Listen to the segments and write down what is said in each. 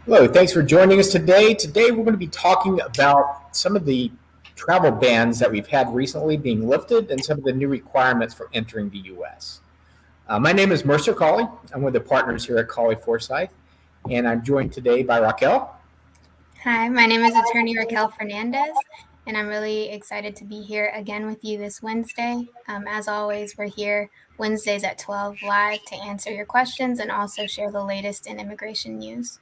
Hello, thanks for joining us today. Today we're going to be talking about some of the travel bans that we've had recently being lifted and some of the new requirements for entering the U.S. My name is Mercer Cawley. I'm one of the partners here at Cawley Forsyth, and I'm joined today by Raquel. Hi, my name is Attorney Raquel Fernandez, and I'm really excited to be here again with you this Wednesday. As always, we're here Wednesdays at 12 live to answer your questions and also share the latest in immigration news.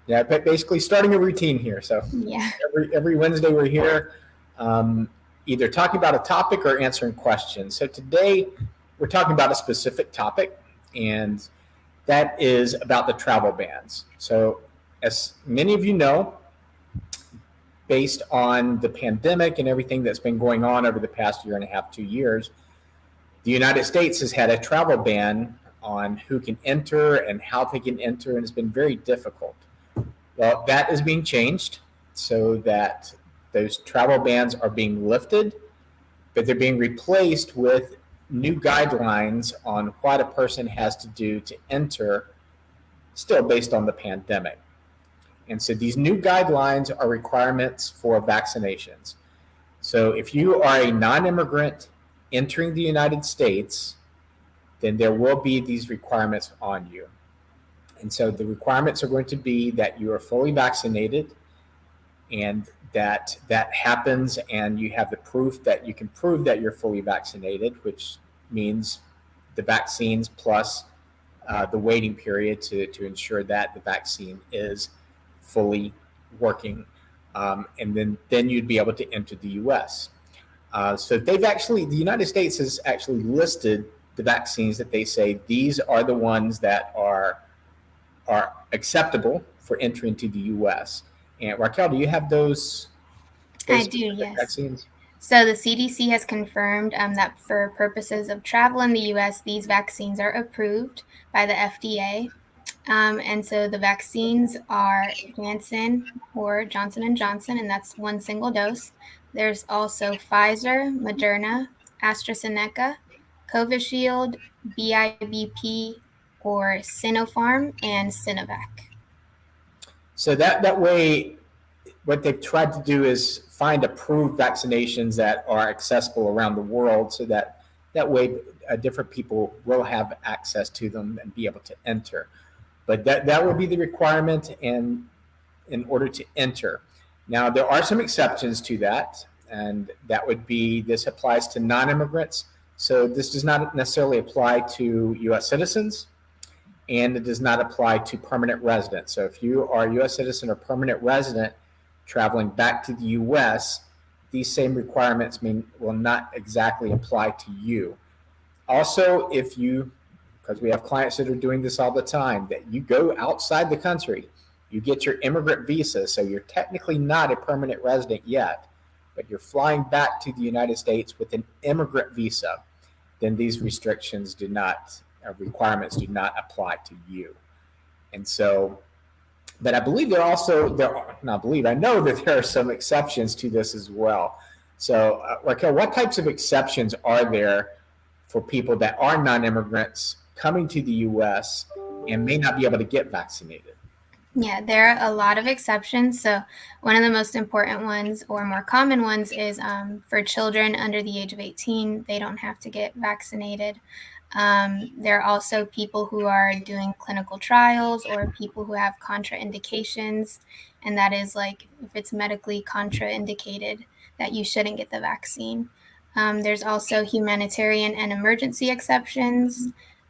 Yeah, but basically starting a routine here. So Yeah. every Wednesday we're here, either talking about a topic or answering questions. So today we're talking about a specific topic, and that is about the travel bans. So as many of you know, based on the pandemic and everything that's been going on over the past year and a half, 2 years, the United States has had a travel ban on who can enter and how they can enter, and it's been very difficult. Well, that is being changed so that those travel bans are being lifted, but they're being replaced with new guidelines on what a person has to do to enter, still based on the pandemic. And so these new guidelines are requirements for vaccinations. So if you are a non-immigrant entering the United States, then there will be these requirements on you. And so the requirements are going to be that you are fully vaccinated and that happens and you have the proof that you can prove that you're fully vaccinated, which means the vaccines plus the waiting period to ensure that the vaccine is fully working. And then you'd be able to enter the U.S. So the United States has actually listed the vaccines that they say these are the ones that are acceptable for entry into the U.S. And Raquel, do you have those I do, yes. vaccines? So the CDC has confirmed that for purposes of travel in the U.S., these vaccines are approved by the FDA. And so the vaccines are Janssen or Johnson & Johnson, and that's one single dose. There's also Pfizer, Moderna, AstraZeneca, Covishield, BIVP, or Sinopharm, and Sinovac. So that way, what they've tried to do is find approved vaccinations that are accessible around the world, so that way different people will have access to them and be able to enter. But that will be the requirement in order to enter. Now, there are some exceptions to that, and that would be this applies to non-immigrants. So this does not necessarily apply to U.S. citizens, and it does not apply to permanent residents. So if you are a U.S. citizen or permanent resident traveling back to the U.S., these same requirements will not exactly apply to you. Also, because we have clients that are doing this all the time, that you go outside the country, you get your immigrant visa, so you're technically not a permanent resident yet, but you're flying back to the United States with an immigrant visa, then these restrictions requirements do not apply to you. And so, but I believe I know that there are some exceptions to this as well. So, Raquel, what types of exceptions are there for people that are non-immigrants coming to the U.S. and may not be able to get vaccinated? Yeah, there are a lot of exceptions. So one of the most important ones or more common ones is for children under the age of 18, they don't have to get vaccinated. There are also people who are doing clinical trials or people who have contraindications. And that is like if it's medically contraindicated that you shouldn't get the vaccine. There's also humanitarian and emergency exceptions,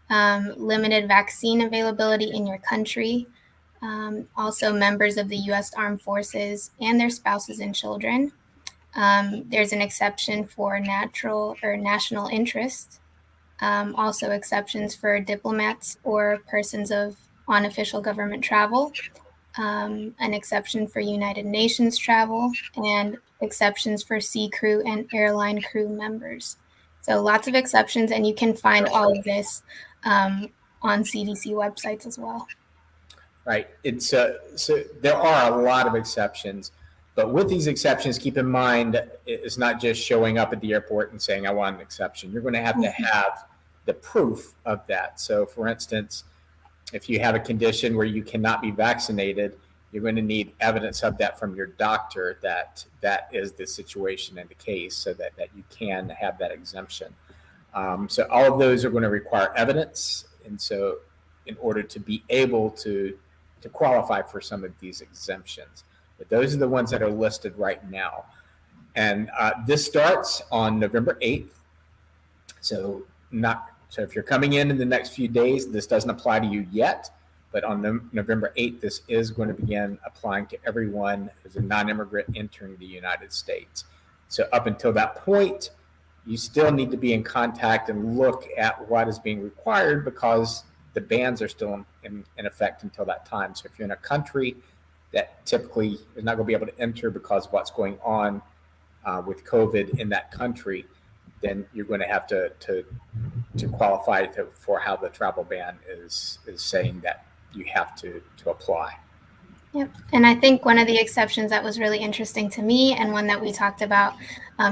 limited vaccine availability in your country. Also members of the U.S. Armed Forces and their spouses and children. There's an exception for natural or national interest. Also exceptions for diplomats or persons of unofficial government travel. An exception for United Nations travel, and exceptions for sea crew and airline crew members. So lots of exceptions, and you can find all of this on CDC websites as well. Right. So there are a lot of exceptions, but with these exceptions, keep in mind it's not just showing up at the airport and saying I want an exception. You're going to have the proof of that. So, for instance, if you have a condition where you cannot be vaccinated, you're going to need evidence of that from your doctor that that is the situation and the case, so that you can have that exemption. So all of those are going to require evidence. And so in order to be able to qualify for some of these exemptions, but those are the ones that are listed right now. And this starts on November 8th. So if you're coming in the next few days, this doesn't apply to you yet, but on November 8th, this is going to begin applying to everyone who's a non-immigrant entering the United States. So up until that point, you still need to be in contact and look at what is being required, because the bans are still in effect until that time. So if you're in a country that typically is not going to be able to enter because of what's going on with COVID in that country, then you're going to have to qualify for how the travel ban is saying that you have to apply. Yep. And I think one of the exceptions that was really interesting to me, and one that we talked about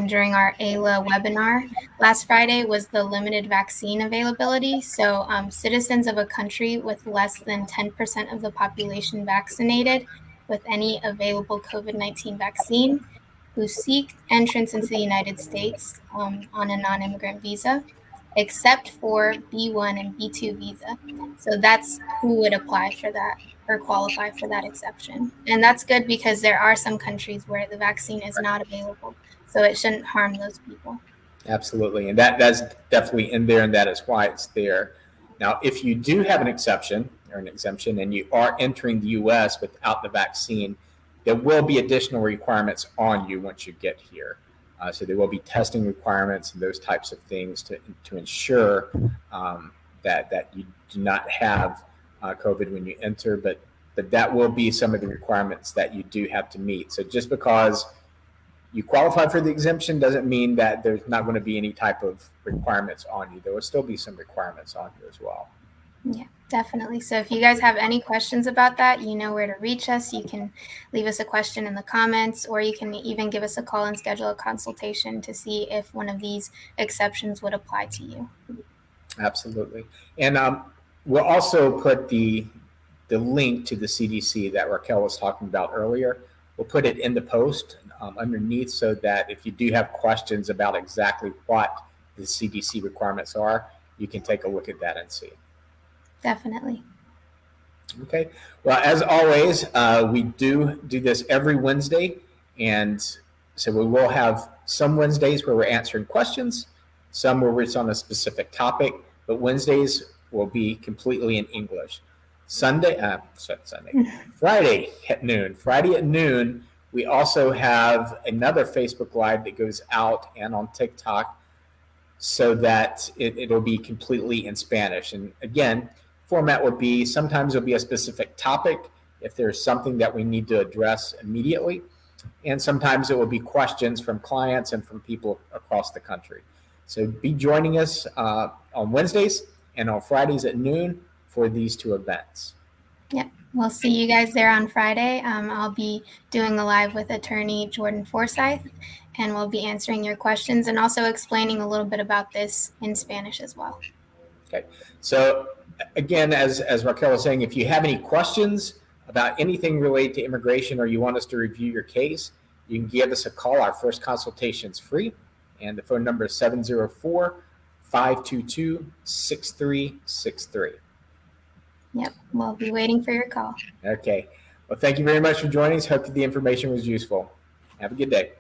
during our AILA webinar last Friday, was the limited vaccine availability. So citizens of a country with less than 10% of the population vaccinated with any available COVID-19 vaccine who seek entrance into the United States on a non-immigrant visa, except for B1 and B2 visa. So that's who would apply for that or qualify for that exception. And that's good, because there are some countries where the vaccine is not available. So it shouldn't harm those people. Absolutely. And that's definitely in there, and that is why it's there. Now, if you do have an exception or an exemption and you are entering the U.S. without the vaccine, there will be additional requirements on you once you get here. So there will be testing requirements and those types of things to ensure that you do not have COVID when you enter, but that will be some of the requirements that you do have to meet. So just because you qualify for the exemption doesn't mean that there's not going to be any type of requirements on you. There will still be some requirements on you as well. Yeah, definitely. So if you guys have any questions about that, you know where to reach us. You can leave us a question in the comments, or you can even give us a call and schedule a consultation to see if one of these exceptions would apply to you. Absolutely. And we'll also put the link to the CDC that Raquel was talking about earlier. We'll put it in the post underneath, so that if you do have questions about exactly what the CDC requirements are, you can take a look at that and see. Definitely. Okay. Well, as always, we do this every Wednesday. And so we will have some Wednesdays where we're answering questions, some where it's on a specific topic, but Wednesdays will be completely in English. Friday at noon, we also have another Facebook Live that goes out and on TikTok, so that it'll be completely in Spanish. And again, format would be, sometimes it'll be a specific topic if there's something that we need to address immediately. And sometimes it will be questions from clients and from people across the country. So be joining us on Wednesdays and on Fridays at noon for these two events. Yeah, we'll see you guys there on Friday. I'll be doing a live with attorney Jordan Forsyth, and we'll be answering your questions and also explaining a little bit about this in Spanish as well. Okay, so again, as Raquel was saying, if you have any questions about anything related to immigration, or you want us to review your case, you can give us a call. Our first consultation is free, and the phone number is 704-522-6363. Yep, we'll be waiting for your call. Okay. Well, thank you very much for joining us. Hope that the information was useful. Have a good day.